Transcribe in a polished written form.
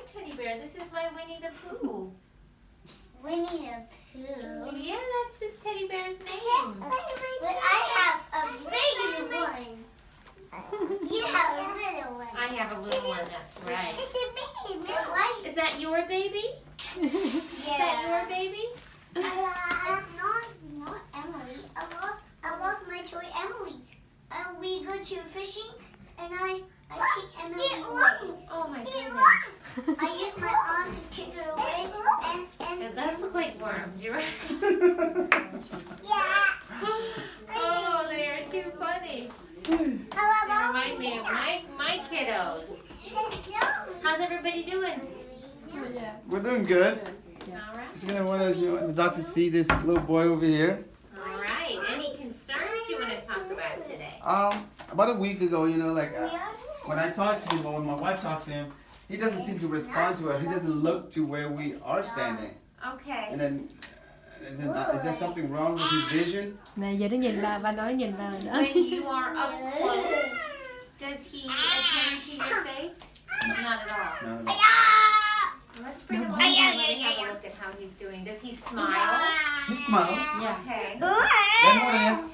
teddy bear. This is my Winnie the Pooh. Winnie the Pooh. Yeah, that's this teddy bear's name. But I have a bigger one. You have a little one. I have a little one, that's right. It's a baby. Why? Is that your baby? Yeah. Is that your baby? It's not Emily. I lost my toy Emily. We go to fishing and I kick Emily away. Oh my goodness. I use my arm to kick her away And those look like worms, you're right. yeah. Oh, they are too funny. They remind me of my kiddos. How's everybody doing? We're doing good. All right. She's gonna want us, the doctor, see this little boy over here. All right. Any concerns you want to talk about today? About a week ago, when I talked to him or when my wife talks to him, he doesn't seem to respond to her. He doesn't look to where we are standing. Okay. And then is there something wrong with his vision? Này giờ nó nhìn bà nói nhìn bà nữa. When you are up close, does he attend to your face? Not at all. No. Let's bring him over here. Let me have a look at how he's doing. Does he smile? He smiles. Yeah. Okay. Then what are you?